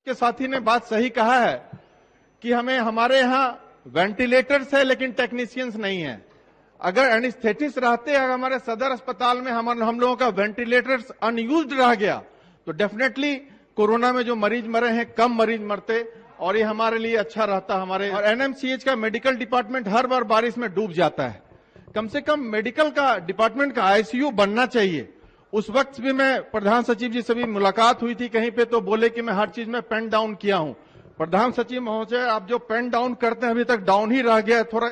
के साथी ने बात सही कहा है कि हमारे यहाँ वेंटिलेटर्स है लेकिन टेक्नीशियंस नहीं है। अगर एनेस्थेटिस्ट रहते, अगर हमारे सदर अस्पताल में हम लोगों का वेंटिलेटर्स अनयूज्ड रह गया तो डेफिनेटली कोरोना में जो मरीज मरे हैं कम मरीज मरते और ये हमारे लिए अच्छा रहता। हमारे और एनएमसीएच का मेडिकल डिपार्टमेंट हर बार बारिश में डूब जाता है। कम से कम मेडिकल का डिपार्टमेंट का आईसीयू बनना चाहिए। उस वक्त भी मैं प्रधान सचिव जी से भी मुलाकात हुई थी कहीं पे, तो बोले कि मैं हर चीज में पेन डाउन किया हूं। प्रधान सचिव महोदय, आप जो पेन डाउन करते हैं अभी तक डाउन ही रह गया है। थोड़ा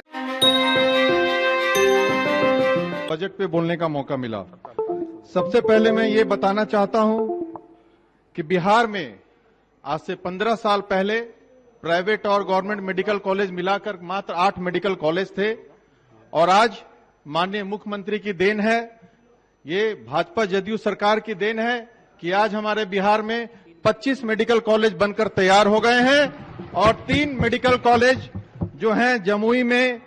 बजट पे बोलने का मौका मिला। सबसे पहले मैं ये बताना चाहता हूं कि बिहार में आज से 15 साल पहले प्राइवेट और गवर्नमेंट मेडिकल कॉलेज मिलाकर मात्र 8 मेडिकल कॉलेज थे और आज माननीय मुख्यमंत्री की देन है, ये भाजपा जदयू सरकार की देन है कि आज हमारे बिहार में 25 मेडिकल कॉलेज बनकर तैयार हो गए हैं और 3 मेडिकल कॉलेज जो हैं जमुई में,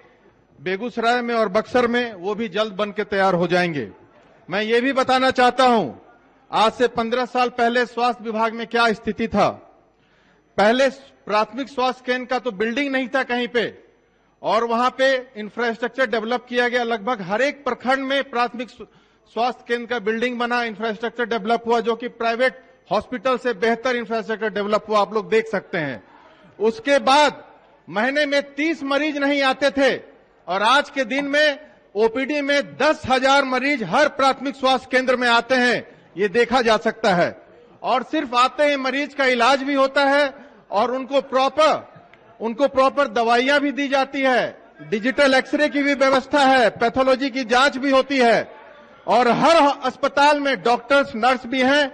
बेगूसराय में और बक्सर में, वो भी जल्द बनकर तैयार हो जाएंगे। मैं ये भी बताना चाहता हूं, आज से 15 साल पहले स्वास्थ्य विभाग में क्या स्थिति था। पहले प्राथमिक स्वास्थ्य केंद्र का तो बिल्डिंग नहीं था कहीं पे और वहां पे इंफ्रास्ट्रक्चर डेवलप किया गया। लगभग हर एक प्रखंड में प्राथमिक स्वास्थ्य केंद्र का बिल्डिंग बना, इंफ्रास्ट्रक्चर डेवलप हुआ, जो कि प्राइवेट हॉस्पिटल से बेहतर इंफ्रास्ट्रक्चर डेवलप हुआ, आप लोग देख सकते हैं। उसके बाद महीने में 30 मरीज नहीं आते थे और आज के दिन में ओपीडी में 10,000 मरीज हर प्राथमिक स्वास्थ्य केंद्र में आते हैं, ये देखा जा सकता है। और सिर्फ आते हैं, मरीज का इलाज भी होता है और उनको प्रॉपर दवाइयां भी दी जाती है, डिजिटल एक्सरे की भी व्यवस्था है, पैथोलॉजी की जांच भी होती है और हर अस्पताल में डॉक्टर्स नर्स भी हैं।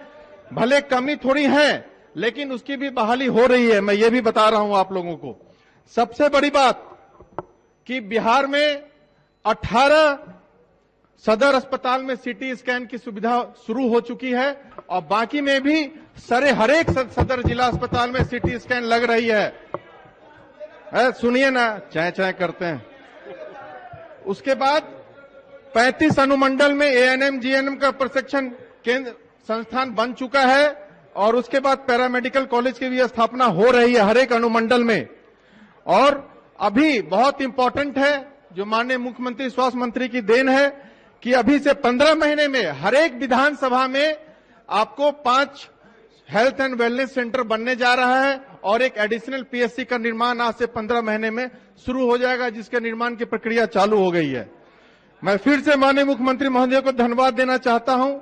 भले कमी थोड़ी है लेकिन उसकी भी बहाली हो रही है, मैं ये भी बता रहा हूं आप लोगों को। सबसे बड़ी बात कि बिहार में 18 सदर अस्पताल में सीटी स्कैन की सुविधा शुरू हो चुकी है और बाकी में भी हर एक सदर जिला अस्पताल में सीटी स्कैन लग रही है। सुनिए ना, चाय चाय करते हैं। उसके बाद 35 अनुमंडल में एएनएम जीएनएम का प्रशिक्षण केंद्र संस्थान बन चुका है और उसके बाद पैरामेडिकल कॉलेज की भी स्थापना हो रही है हर एक अनुमंडल में। और अभी बहुत इंपॉर्टेंट है, जो माननीय मुख्यमंत्री स्वास्थ्य मंत्री की देन है कि अभी से 15 महीने में हर एक विधानसभा में आपको 5 हेल्थ एंड वेलनेस सेंटर बनने जा रहा है और एक एडिशनल पीएससी का निर्माण आज से 15 महीने में शुरू हो जाएगा, जिसके निर्माण की प्रक्रिया चालू हो गई है। मैं फिर से माननीय मुख्यमंत्री महोदय को धन्यवाद देना चाहता हूं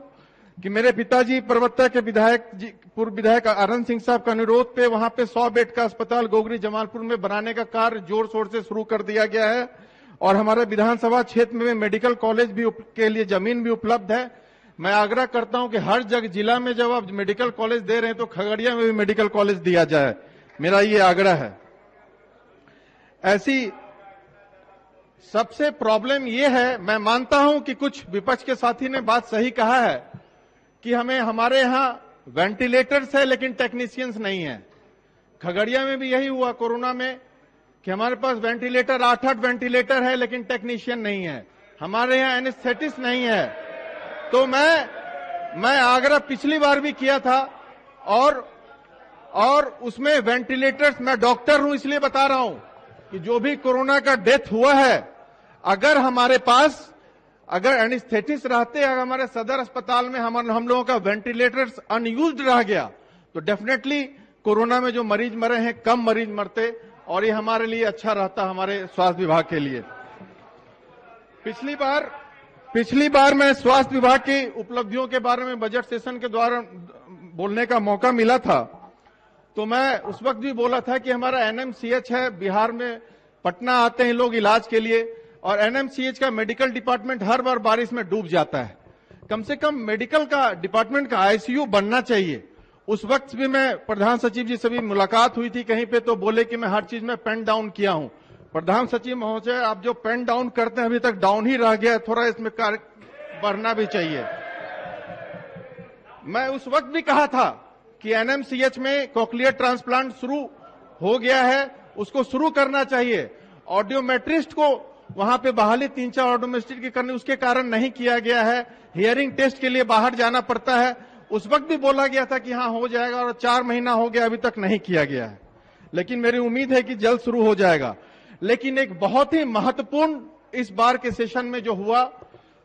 कि मेरे पिताजी परवत्ता के पूर्व विधायक आनंद सिंह साहब का अनुरोध पे वहां पे 100 बेड का अस्पताल गोगरी जमालपुर में बनाने का कार्य जोर शोर से शुरू कर दिया गया है और हमारे विधानसभा क्षेत्र में मेडिकल कॉलेज भी के लिए जमीन भी उपलब्ध है। मैं आग्रह करता हूं कि हर जगह जिला में जब आप मेडिकल कॉलेज दे रहे हैं तो खगड़िया में भी मेडिकल कॉलेज दिया जाए, मेरा ये आग्रह है। ऐसी सबसे प्रॉब्लम ये है, मैं मानता हूं कि कुछ विपक्ष के साथी ने बात सही कहा है कि हमारे यहाँ वेंटिलेटर्स है लेकिन टेक्नीशियंस नहीं है। खगड़िया में भी यही हुआ कोरोना में कि हमारे पास वेंटिलेटर 8 वेंटिलेटर है लेकिन टेक्नीशियन नहीं है। हमारे यहाँ एनेस्थेटिस्ट नहीं है। तो मैं आग्रह पिछली बार भी किया था और उसमें वेंटिलेटर्स, मैं डॉक्टर हूं इसलिए बता रहा हूं कि जो भी कोरोना का डेथ हुआ है, अगर हमारे पास एनेस्थेटिस्ट रहते, अगर हमारे सदर अस्पताल में हम लोगों का वेंटिलेटर्स अनयूज्ड रह गया तो डेफिनेटली कोरोना में जो मरीज मरे हैं कम मरीज मरते और ये हमारे लिए अच्छा रहता, हमारे स्वास्थ्य विभाग के लिए। पिछली बार मैं स्वास्थ्य विभाग की उपलब्धियों के बारे में बजट सेशन के द्वारा बोलने का मौका मिला था, तो मैं उस वक्त भी बोला था कि हमारा एनएमसीएच है बिहार में, पटना आते हैं लोग इलाज के लिए और एनएमसीएच का मेडिकल डिपार्टमेंट हर बार बारिश में डूब जाता है। कम से कम मेडिकल का डिपार्टमेंट का आईसीयू बनना चाहिए। उस वक्त भी मैं प्रधान सचिव जी से भी मुलाकात हुई थी कहीं पे, तो बोले कि मैं हर चीज में पेन डाउन किया हूं। प्रधान सचिव महोदय, आप जो पेन डाउन करते हैं अभी तक डाउन ही रह गया है, थोड़ा इसमें कार्य बढ़ना भी चाहिए। मैं उस वक्त भी कहा था कि एनएमसीएच में कॉकलियर ट्रांसप्लांट शुरू हो गया है, उसको शुरू करना चाहिए। ऑडियोमेट्रिस्ट को वहां पे बहाली 3-4 ऑडियोमेट्रिस्ट की करनी, उसके कारण नहीं किया गया है। हियरिंग टेस्ट के लिए बाहर जाना पड़ता है, उस वक्त भी बोला गया था कि हाँ हो जाएगा, और 4 महीना हो गया, अभी तक नहीं किया गया है। लेकिन मेरी उम्मीद है कि जल्द शुरू हो जाएगा। लेकिन एक बहुत ही महत्वपूर्ण इस बार के सेशन में जो हुआ,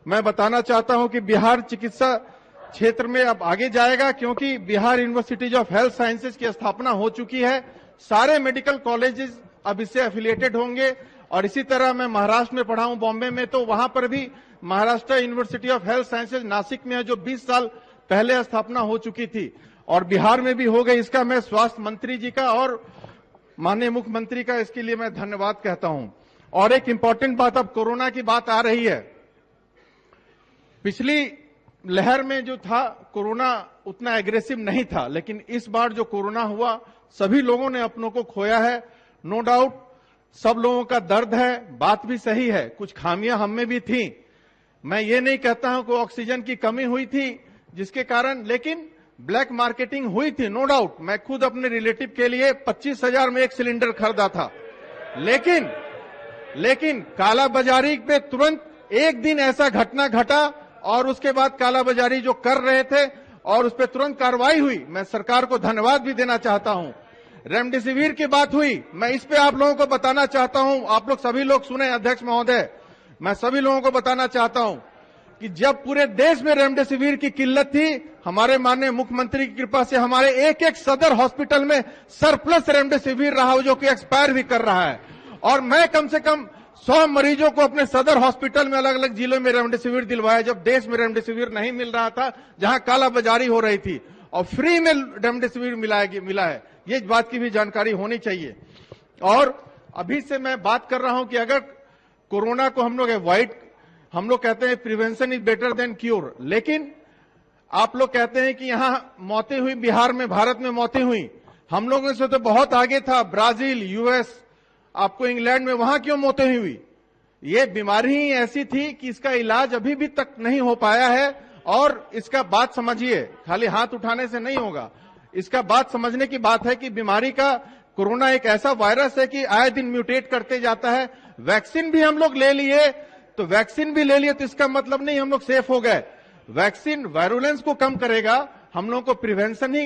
मैं बताना चाहता हूं कि बिहार चिकित्सा क्षेत्र में अब आगे जाएगा, क्योंकि Bihar universities of health sciences की स्थापना हो चुकी है। सारे मेडिकल कॉलेजेस अब इससे एफिलिएटेड होंगे। और इसी तरह मैं महाराष्ट्र में पढ़ा हूं, बॉम्बे में, तो वहां पर भी Maharashtra university of health sciences Nashik में है, जो 20 साल पहले स्थापना हो चुकी थी, और बिहार में भी हो गई। इसका मैं स्वास्थ्य मंत्री जी का और माननीय मुख्यमंत्री का इसके लिए मैं धन्यवाद कहता हूं। और एक इंपॉर्टेंट बात, अब कोरोना की बात आ रही है। पिछली लहर में जो था कोरोना उतना एग्रेसिव नहीं था, लेकिन इस बार जो कोरोना हुआ, सभी लोगों ने अपनों को खोया है। नो डाउट सब लोगों का दर्द है, बात भी सही है, कुछ खामियां हम में भी थी। मैं ये नहीं कहता हूं कि ऑक्सीजन की कमी हुई थी जिसके कारण, लेकिन ब्लैक मार्केटिंग हुई थी, नो डाउट। मैं खुद अपने रिलेटिव के लिए 25,000 में एक सिलेंडर खरीदा था। लेकिन कालाबाजारी पे तुरंत एक दिन ऐसा घटना घटा, और उसके बाद कालाबाजारी जो कर रहे थे और उस पर तुरंत कार्रवाई हुई। मैं सरकार को धन्यवाद भी देना चाहता हूं। रेमडेसिविर की बात हुई, मैं इस पे आप लोगों को बताना चाहता हूं, आप लोग सभी लोग सुने अध्यक्ष महोदय, मैं सभी लोगों को बताना चाहता हूं कि जब पूरे देश में रेमडेसिविर की किल्लत थी, हमारे माननीय मुख्यमंत्री की कृपा से हमारे एक एक सदर हॉस्पिटल में सरप्लस रेमडेसिविर रहा हो, जो कि एक्सपायर भी कर रहा है। और मैं कम से कम 100 मरीजों को अपने सदर हॉस्पिटल में अलग अलग जिलों में रेमडेसिविर दिलवाया, जब देश में रेमडेसिविर नहीं मिल रहा था, जहां कालाबाजारी हो रही थी, और फ्री में रेमडेसिविर मिला है। ये बात की भी जानकारी होनी चाहिए। और अभी से मैं बात कर रहा हूं कि अगर कोरोना को हम लोग कहते हैं prevention is better than cure, लेकिन आप लोग कहते हैं कि यहां मौतें हुई, बिहार में, भारत में मौतें हुई, हम लोगों से तो बहुत आगे था, ब्राजील, यूएस, आपको इंग्लैंड में, वहां क्यों मौतें हुई? ये बीमारी ही ऐसी थी कि इसका इलाज अभी भी तक नहीं हो पाया है। और इसका बात समझिए, खाली हाथ उठाने से नहीं होगा, इसका बात समझने की बात है कि बीमारी का, कोरोना एक ऐसा वायरस है कि आए दिन म्यूटेट करते जाता है। वैक्सीन भी हम लोग ले लिए, तो इसका मतलब नहीं हम लोग सेफ हो गए। वैक्सीन वायरुलेंस को कम करेगा, हम लोगों को prevention he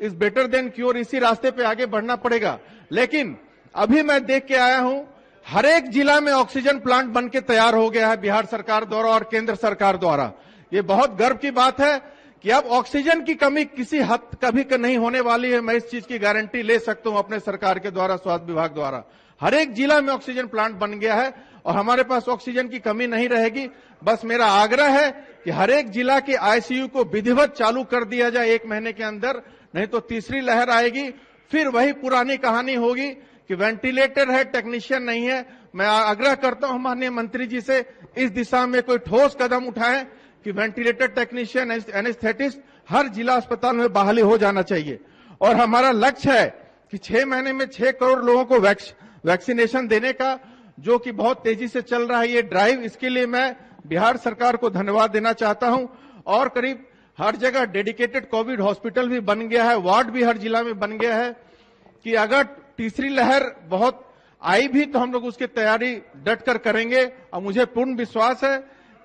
is better than cure, इसी रास्ते पे आगे बढ़ना पड़ेगा। लेकिन अभी मैं देख के आया हूं, हर एक जिला में ऑक्सीजन प्लांट बन के तैयार हो गया है बिहार सरकार द्वारा और केंद्र सरकार द्वारा। ये बहुत गर्व की बात है कि अब ऑक्सीजन की कमी किसी हद कभी नहीं होने वाली है। मैं इस चीज की गारंटी ले सकता हूं अपने सरकार के द्वारा, स्वास्थ्य विभाग द्वारा। हर एक जिला में ऑक्सीजन प्लांट बन गया है और हमारे पास ऑक्सीजन की कमी नहीं रहेगी। बस मेरा आग्रह है कि हर एक जिला के आईसीयू को विधिवत चालू कर दिया जाए 1 महीने के अंदर, नहीं तो तीसरी लहर आएगी, फिर वही पुरानी कहानी होगी कि वेंटिलेटर है, टेक्नीशियन नहीं है। मैं आग्रह करता हूं माननीय मंत्री जी से, इस दिशा में कोई ठोस कदम उठाएं कि वेंटिलेटर टेक्नीशियन, एनेस्थेटिस्ट हर जिला अस्पताल में बहाली हो जाना चाहिए। और हमारा लक्ष्य है कि 6 महीने में 6 करोड़ लोगों को वैक्सीनेशन देने का, जो कि बहुत तेजी से चल रहा है ये ड्राइव। इसके लिए मैं बिहार सरकार को धन्यवाद देना चाहता हूं। और करीब हर जगह डेडिकेटेड कोविड हॉस्पिटल भी बन गया है, वार्ड भी हर जिला में बन गया है कि अगर तीसरी लहर बहुत आई भी तो हम लोग उसकी तैयारी डट कर करेंगे। और मुझे पूर्ण विश्वास है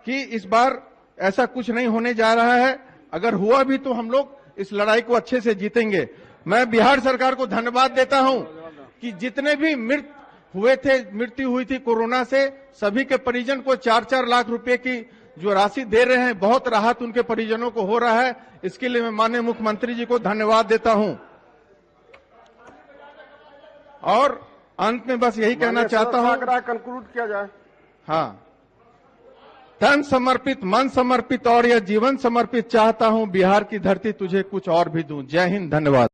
कि इस बार ऐसा कुछ नहीं होने जा रहा है। अगर हुआ भी तो हम लोग इस लड़ाई को अच्छे से जीतेंगे। मैं बिहार सरकार को धन्यवाद देता हूं कि जितने भी मृत्यु हुई थी कोरोना से, सभी के परिजन को 4-4 लाख रुपए की जो राशि दे रहे हैं, बहुत राहत उनके परिजनों को हो रहा है। इसके लिए मैं माननीय मुख्यमंत्री जी को धन्यवाद देता हूं। और अंत में बस यही कहना चाहता हूं, कंक्लूड किया जाए। हाँ, तन समर्पित, मन समर्पित और यह जीवन समर्पित चाहता हूं, बिहार की धरती तुझे कुछ और भी दूं। जय हिंद, धन्यवाद।